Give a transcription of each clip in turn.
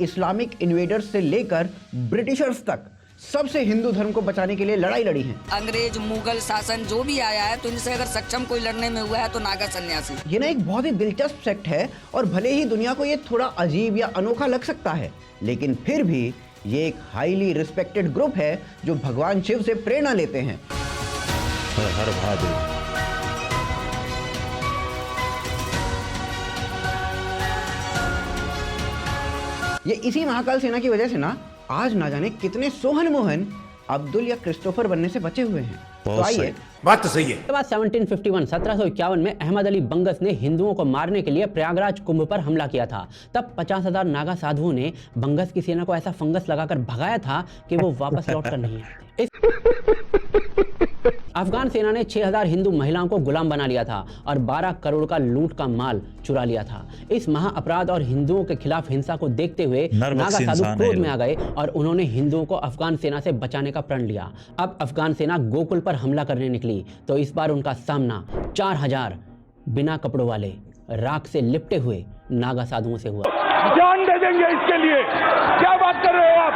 Islamic invaders से लेकर Britishers तक सबसे हिंदू धर्म को बचाने के लिए लड़ाई लड़ी है। अंग्रेज मुगल शासन जो भी आया है तो इनसे अगर सक्षम कोई लड़ने में हुआ है तो नागा सन्यासी। ये ना एक बहुत ही दिलचस्प फैक्ट है और भले ही दुनिया को ये थोड़ा अजीब या अनोखा लग सकता है, लेकिन फिर भी ये एक हाईली रिस्पेक्टेड ग्रुप है जो भगवान शिव से प्रेरणा लेते हैं। हर हर महादेव। ये इसी महाकाल सेना की वजह से ना आज ना जाने कितने सोहन मोहन अब्दुल या क्रिस्टोफर बनने से बचे हुए हैं। तो आइए, बात तो सही है। के बाद 1751 में अहमद अली बंगस ने हिंदुओं को मारने के लिए प्रयागराज कुंभ पर हमला किया था। तब 50,000 नागा साधुओं ने बंगस की सेना को ऐसा फंगस लगाकर भगाया था कि वो वापस लौटकर नहीं आते। अफगान सेना ने 6,000 हिंदू महिलाओं को गुलाम बना लिया था और 12 करोड़ का लूट का माल चुरा लिया था। इस महा अपराध और हिंदुओं के खिलाफ हिंसा को देखते हुए नागा साधु क्रोध में आ गए और उन्होंने हिंदुओं को अफगान सेना से बचाने का प्रण लिया। अब अफगान सेना गोकुल पर हमला करने निकली तो इस बार उनका सामना 4,000 बिना कपड़ों वाले राख से लिपटे हुए नागा साधुओं से हुआ। जान दे देंगे इसके लिए, क्या बात कर रहे हो आप?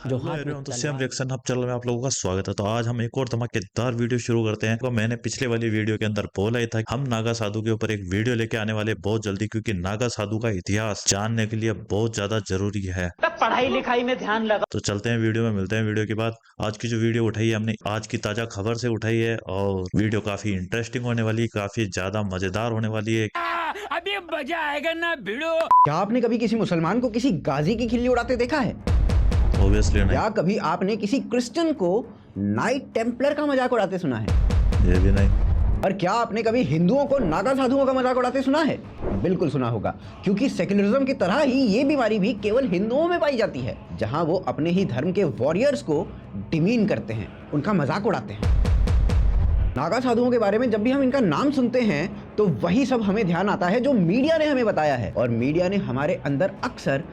जो तो सेम रिएक्शन अब चल रहा है। आप लोगों का स्वागत है। तो आज हम एक और धमाकेदार वीडियो शुरू करते हैं। तो मैंने पिछले वाली वीडियो के अंदर बोला ही था हम नागा साधु के ऊपर एक वीडियो लेके आने वाले बहुत जल्दी, क्योंकि नागा साधु का इतिहास जानने के लिए बहुत ज्यादा जरूरी है। पढ़ाई लिखाई में ध्यान लगा। तो चलते हैं वीडियो में, मिलते हैं वीडियो के बाद। आज की जो वीडियो उठाई है हमने आज की ताजा खबर से उठाई है और वीडियो काफी इंटरेस्टिंग होने वाली है, काफी ज्यादा मजेदार होने वाली है। अभी मजा आएगा ना भिड़ो। क्या आपने कभी किसी मुसलमान को किसी गाजी की खिल्ली उड़ाते देखा है? ऑब्वियसली नहीं। या कभी आपने किसी क्रिश्चियन को नाइट टेम्पलर का मजाक उड़ाते सुना है? ये भी नहीं। और क्या आपने कभी हिंदुओं को नागा साधुओं का मजाक उड़ाते सुना है? बिल्कुल सुना होगा, क्योंकि सेक्युलरिज्म की तरह ही ये बीमारी भी केवल हिंदुओं में पाई जाती है, जहां वो अपने ही धर्म के वॉरियर्स को डिमीन करते हैं, उनका मजाक उड़ाते हैं। नागा साधुओं के बारे में जब भी हम इनका नाम सुनते हैं तो वही सब हमें ध्यान आता है जो मीडिया ने हमें बताया है, और मीडिया ने हमारे अंदर अक्सर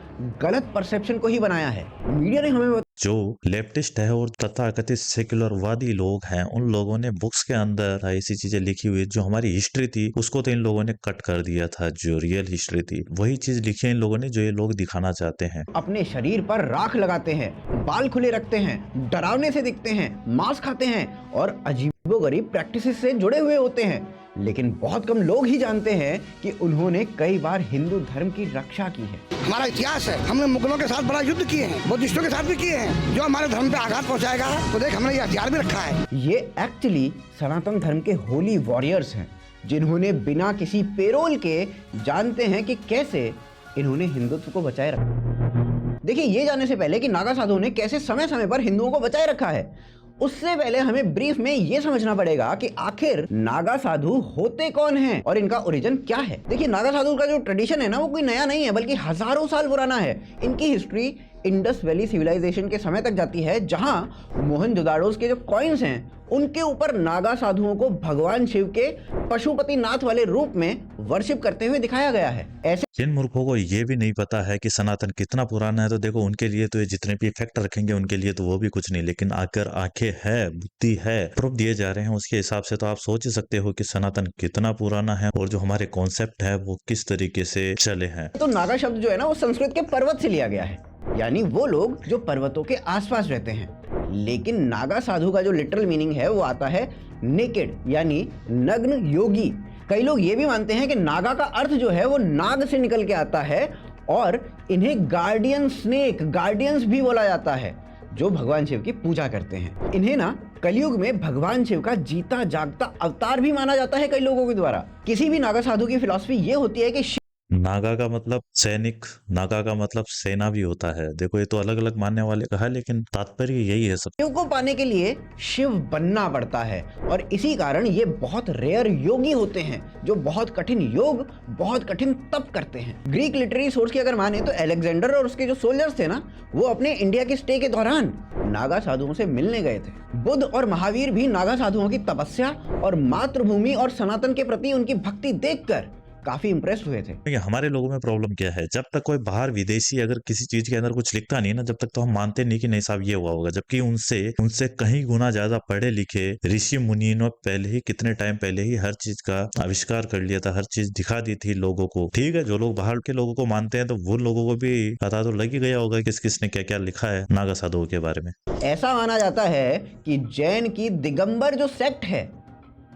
गलत परसेप्शन को ही बनाया है। मीडिया ने हमें जो लेफ्टिस्ट है और तथाकथित सेक्युलरवादी लोग हैं, उन लोगों ने बुक्स के अंदर ऐसी चीजें लिखी हुई, जो हमारी हिस्ट्री थी उसको तो इन लोगों ने कट कर दिया था। जो रियल हिस्ट्री थी वही चीज लिखी है इन लोगों ने जो ये लोग दिखाना चाहते हैं। अपने शरीर पर राख लगाते हैं, बाल खुले रखते हैं, डरावने से दिखते हैं, मांस खाते हैं और अजीबोगरीब प्रैक्टिसेस से जुड़े हुए होते हैं, लेकिन बहुत कम लोग ही जानते हैं कि उन्होंने कई बार हिंदू धर्म की रक्षा की है। हमारा इतिहास है, हमने मुगलों के साथ बड़ा युद्ध किए हैं, बुद्धिस्टों के साथ भी किए हैं। जो हमारे धर्म पे आघात पहुंचाएगा तो देख हमने ये हथियार भी रखा है। ये एक्चुअली सनातन धर्म के होली वॉरियर्स हैं, जिन्होंने बिना किसी पेरोल के जानते हैं कि कैसे इन्होंने हिंदुत्व को बचाए रखा। देखिए, ये जानने से पहले कि नागा साधुओं ने कैसे समय समय पर हिंदुओं को बचाए रखा है, उससे पहले हमें ब्रीफ में ये समझना पड़ेगा कि आखिर नागा साधु होते कौन हैं और इनका ओरिजिन क्या है। देखिए, नागा साधु का जो ट्रेडिशन है ना, वो कोई नया नहीं है, बल्कि हजारों साल पुराना है। इनकी हिस्ट्री इंडस वैली सिविलाइजेशन के समय तक जाती है, जहां मोहनजोदाड़ोस के जो कॉइन्स हैं उनके ऊपर नागा साधुओं को भगवान शिव के पशुपतिनाथ वाले रूप में वर्शिप करते हुए दिखाया गया है। ऐसे जिन मूर्खों को ये भी नहीं पता है कि सनातन कितना पुराना है, तो देखो उनके लिए तो ये जितने भी फैक्ट रखेंगे उनके लिए तो वो भी कुछ नहीं, लेकिन अगर आंखें है, बुद्धि है, प्रूफ दिए जा रहे हैं उसके हिसाब से तो आप सोच ही सकते हो कि सनातन कितना पुराना है और जो हमारे कॉन्सेप्ट है वो किस तरीके से चले हैं। तो नागा शब्द जो है ना, वो संस्कृत के पर्वत से लिया गया है, यानी वो लोग जो पर्वतों के आसपास रहते हैं। लेकिन नागा साधु का जो लिटरल मीनिंग है वो आता है नेकेड, यानी नग्न योगी। कई लोग ये भी मानते हैं कि नागा का अर्थ जो है वो नाग से निकल के आता है और इन्हें गार्डियन स्नेक, गार्डियंस भी बोला जाता है, जो भगवान शिव की पूजा करते हैं। इन्हें ना कलयुग में भगवान शिव का जीता जागता अवतार भी माना जाता है कई लोगों के द्वारा। किसी भी नागा साधु की फिलॉसफी ये होती है कि नागा का मतलब सैनिक, नागा का मतलब सेना भी होता है। देखो ये तो अलग अलग मानने वाले का है, लेकिन तात्पर्य यही है सब। शिव को पाने के लिए शिव बनना पड़ता है, और इसी कारण ये बहुत रेयर योगी होते हैं जो बहुत कठिन योग, बहुत कठिन तप करते हैं। ग्रीक लिटरेरी सोर्स की अगर माने तो अलेक्जेंडर और उसके जो सोल्जर्स थे ना, वो अपने इंडिया के स्टे के दौरान नागा साधुओं से मिलने गए थे। बुद्ध और महावीर भी नागा साधुओं की तपस्या और मातृभूमि और सनातन के प्रति उनकी भक्ति देखकर काफी इम्प्रेस्ड हुए थे। देखिए हमारे लोगों में प्रॉब्लम क्या है, जब तक कोई बाहर विदेशी अगर किसी चीज के अंदर कुछ लिखता नहीं है ना, जब तक तो हम मानते नहीं कि नहीं साहब ये हुआ होगा, जबकि उनसे कहीं गुना ज्यादा पढ़े लिखे ऋषि मुनियों ने पहले ही, कितने टाइम पहले ही हर चीज का आविष्कार कर लिया था, हर चीज दिखा दी थी लोगों को। ठीक है, जो लोग बाहर के लोगों को मानते हैं तो वो लोगों को भी पता तो लग ही गया होगा किस किसने क्या क्या लिखा है नागा साधुओं के बारे में। ऐसा माना जाता है कि जैन की दिगंबर जो सेक्ट है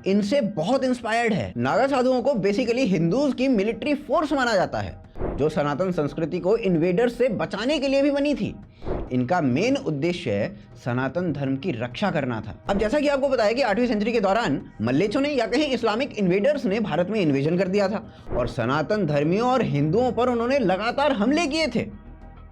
इनसे बहुत इंस्पायर्ड है। नागा साधुओं को बेसिकली हिंदूज की मिलिट्री फोर्स माना जाता है, जो सनातन संस्कृति को इन्वेडर्स से बचाने के लिए भी बनी थी। इनका मेन उद्देश्य सनातन धर्म की रक्षा करना था। अब जैसा कि आपको बताया कि 8वीं सेंचुरी के दौरान मल्लेच्छों ने या कहीं इस्लामिक इन्वेडर्स ने भारत में इन्वेजन कर दिया था और सनातन धर्मियों और हिंदुओं पर उन्होंने लगातार हमले किए थे,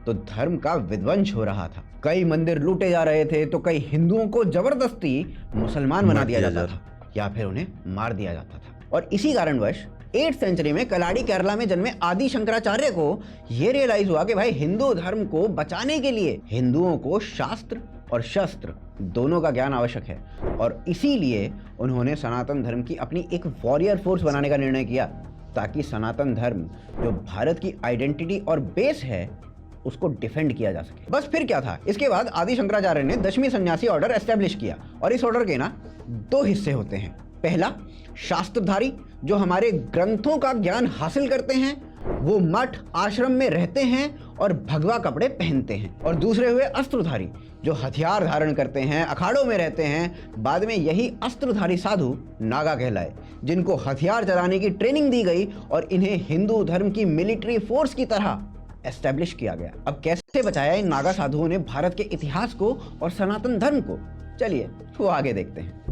तो धर्म का विध्वंस हो रहा था। कई मंदिर लूटे जा रहे थे, तो कई हिंदुओं को जबरदस्ती मुसलमान बना दिया जाता था या फिर उन्हें मार दिया जाता था। और इसी कारणवश 8th सेंचुरी में कलाड़ी केरला में जन्मे आदि शंकराचार्य को यह रियलाइज हुआ कि भाई हिंदू धर्म को बचाने के लिए हिंदुओं को शास्त्र और शस्त्र दोनों का ज्ञान आवश्यक है, और इसीलिए उन्होंने सनातन धर्म की अपनी एक वॉरियर फोर्स बनाने का निर्णय किया, ताकि सनातन धर्म जो भारत की आइडेंटिटी और बेस है उसको डिफेंड किया जा सके। बस फिर क्या था, इसके बाद आदि शंकराचार्य ने 10वीं सन्यासी ऑर्डर एस्टेब्लिश किया, और इस ऑर्डर के ना 2 हिस्से होते हैं। पहला, शास्त्रधारी जो हमारे ग्रंथों का ज्ञान हासिल करते हैं, वो मठ आश्रम में रहते हैं और भगवा कपड़े पहनते हैं। और दूसरे हुए अस्त्रधारी जो हथियार धारण करते हैं, अखाड़ों में रहते हैं। बाद में यही अस्त्रधारी साधु नागा कहलाए, जिनको हथियार चलाने की ट्रेनिंग दी गई और इन्हें हिंदू धर्म की मिलिट्री फोर्स की तरह एस्टेब्लिश किया गया। अब कैसे बचाया इन नागा साधुओं ने भारत के इतिहास को और सनातन धर्म को, चलिए वो आगे देखते हैं।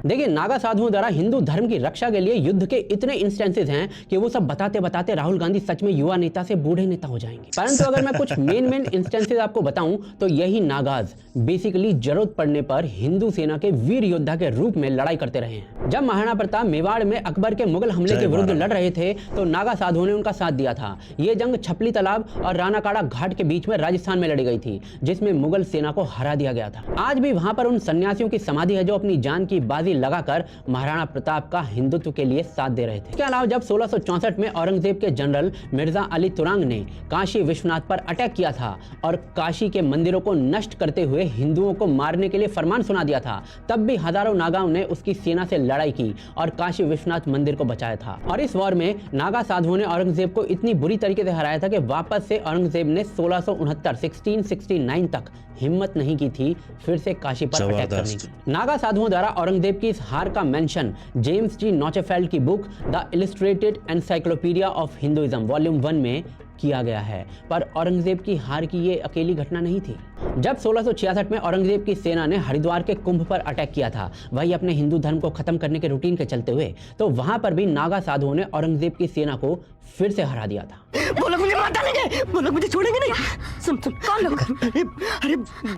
देखिए, नागा साधुओं द्वारा हिंदू धर्म की रक्षा के लिए युद्ध के इतने इंस्टेंसेस हैं कि वो सब बताते बताते राहुल गांधी सच में युवा नेता से बूढ़े नेता हो जाएंगे। परंतु अगर मैं कुछ मेन इंस्टेंसेस आपको बताऊं तो यही नागाज बेसिकली जरूरत पड़ने पर हिंदू सेना के वीर योद्धा के रूप में लड़ाई करते रहे हैं। जब महाराणा प्रताप मेवाड़ में अकबर के मुगल हमले के विरुद्ध लड़ रहे थे तो नागा साधुओं ने उनका साथ दिया था। ये जंग छपली तालाब और रानाकाड़ा घाट के बीच में राजस्थान में लड़ी गई थी, जिसमें मुगल सेना को हरा दिया गया था। आज भी वहां पर उन सन्यासियों की समाधि है जो अपनी जान की बाजी लगाकर महाराणा प्रताप का हिंदुत्व के लिए साथ दे रहे थे। इसके अलावा जब 1664 में औरंगजेब के जनरल मिर्जा अली तुरांग ने काशी विश्वनाथ पर अटैक किया था और काशी के मंदिरों को नष्ट करते हुए हिंदुओं को मारने के लिए फरमान सुना दिया था, तब भी हजारों नागाओं ने उसकी सेना से लड़ाई की और काशी विश्वनाथ मंदिर को बचाया था। और इस वॉर में नागा साधुओं ने औरंगजेब को इतनी बुरी तरीके से हराया था कि वापस से औरंगजेब ने 1669 तक हिम्मत नहीं की थी फिर से काशी पर अटैक करने की। नागा साधुओं द्वारा औरंगजेब की इस हार का मेंशन जेम्स जी नॉचेफेल्ड की book the illustrated encyclopedia of Hinduism volume 1 में किया गया है। पर औरंगजेब की हार की ये अकेली घटना नहीं थी। जब 1666 में औरंगजेब की सेना ने हरिद्वार के कुंभ पर अटैक किया था, वही अपने हिंदू धर्म को खत्म करने के रूटीन के चलते हुए, तो वहां पर भी नागा साधुओं ने औरंगजेब की सेना को फिर से हरा दिया था। वो लोग मुझे मार डालेंगे, वो लोग मुझे छोड़ेंगे नहीं। सुन कौन लोग?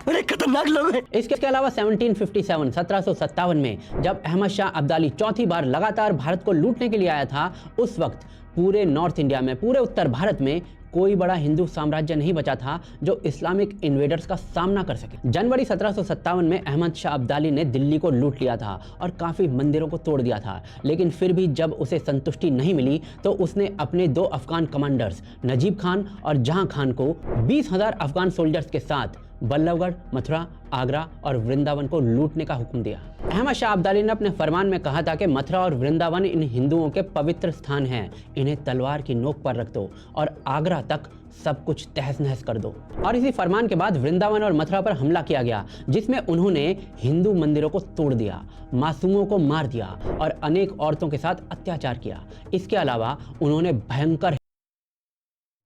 अरे खतरनाक लोग हैं। इसके अलावा 1757 में जब अहमद शाह अब्दाली चौथी बार लगातार भारत को लूटने के लिए आया था, उस वक्त पूरे नॉर्थ इंडिया में, पूरे उत्तर भारत में कोई बड़ा हिंदू साम्राज्य नहीं बचा था जो इस्लामिक इन्वेडर्स का सामना कर सके। जनवरी 1757 में अहमद शाह अब्दाली ने दिल्ली को लूट लिया था और काफी मंदिरों को तोड़ दिया था, लेकिन फिर भी जब उसे संतुष्टि नहीं मिली तो उसने अपने 2 अफगान कमांडर्स नजीब खान और जहां खान को 20,000 अफगान सोल्जर्स के साथ बल्लभगढ़, मथुरा, आगरा और वृंदावन को लूटने का हुक्म दिया। अहमद शाह अब्दाली ने अपने फरमान में कहा था कि मथुरा और वृंदावन इन हिंदुओं के पवित्र स्थान हैं, इन्हें तलवार की नोक पर रख दो और आगरा तक सब कुछ तहस नहस कर दो। और इसी फरमान के बाद वृंदावन और मथुरा पर हमला किया गया, जिसमें उन्होंने हिंदू मंदिरों को तोड़ दिया, मासूमों को मार दिया और अनेक औरतों के साथ अत्याचार किया। इसके अलावा उन्होंने भयंकर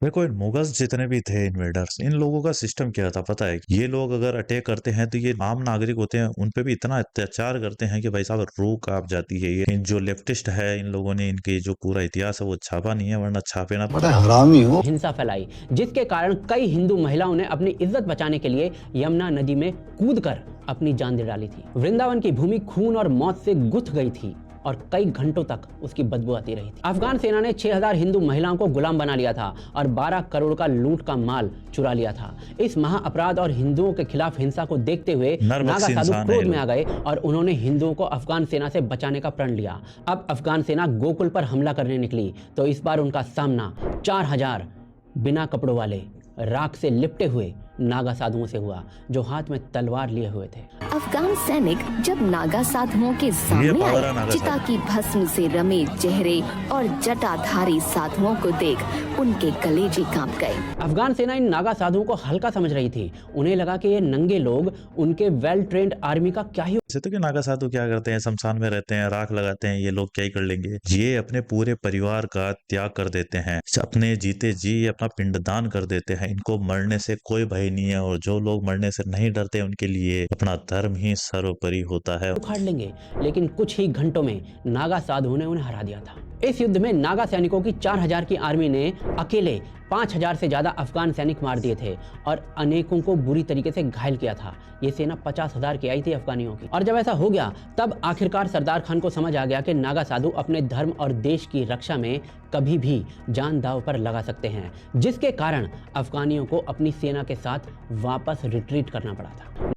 देखो, इन मुगल्स जितने भी थे इन्वेडर्स, इन लोगों का सिस्टम क्या था पता है? ये लोग अगर अटैक करते हैं तो ये आम नागरिक होते हैं, उन पे भी इतना अत्याचार करते हैं कि भाई साहब रूह कांप जाती है। ये जो लेफ्टिस्ट है, इन लोगों ने इनके जो पूरा इतिहास है वो छापा नहीं है, वरना छापे ना। बड़ा हरामी हो। हिंसा फैलाई, जिसके कारण कई हिंदू महिलाओं ने अपनी इज्जत बचाने के लिए यमुना नदी में कूदकर अपनी जान दे डाली थी। वृंदावन की भूमि खून और मौत से गुथ गई थी। और कई घंटों तक उसकी बदबू आती रही थी। अफगान सेना ने 6000 हिंदू महिलाओं को गुलाम बना लिया था और 12 करोड़ का लूट का माल चुरा लिया था। इस महाअपराध और हिंदुओं के खिलाफ हिंसा को देखते हुए नागा साधु क्रोध में आ गए और उन्होंने हिंदुओं को अफगान सेना से बचाने का प्रण लिया। अब अफगान सेना गोकुल पर हमला करने निकली तो इस बार उनका सामना 4000 बिना कपड़ों वाले राख से लिपटे हुए नागा साधुओं से हुआ जो हाथ में तलवार लिए हुए थे। अफगान सैनिक जब नागा साधुओं के सामने आए, चिता की भस्म से रमे चेहरे और जटाधारी साधुओं को देख उनके कलेजे कांप गए। अफगान सेना इन नागा साधुओं को हल्का समझ रही थी। उन्हें लगा कि ये नंगे लोग उनके वेल ट्रेंड आर्मी का क्या ही। तो कि नागा साधु क्या करते हैं, शमशान में रहते हैं, राख लगाते हैं, ये लोग क्या ही कर लेंगे। ये अपने पूरे परिवार का त्याग कर देते हैं, अपने जीते जी अपना पिंडदान कर देते हैं। इनको मरने से कोई भय नहीं है और जो लोग मरने से नहीं डरते उनके लिए अपना धर्म ही सर्वोपरि होता है। उखाड़ लेंगे, लेकिन कुछ ही घंटों में नागा साधुओं ने उन्हें हरा दिया था। इस युद्ध में नागा सैनिकों की 4000 की आर्मी ने अकेले 5000 से ज्यादा अफगान सैनिक मार दिए थे और अनेकों को बुरी तरीके से घायल किया था। ये सेना 50,000 की आई थी अफगानियों की। और जब ऐसा हो गया तब आखिरकार सरदार खान को समझ आ गया कि नागा साधु अपने धर्म और देश की रक्षा में कभी भी जान दांव पर लगा सकते हैं, जिसके कारण अफगानियों को अपनी सेना के साथ वापस रिट्रीट करना पड़ा था।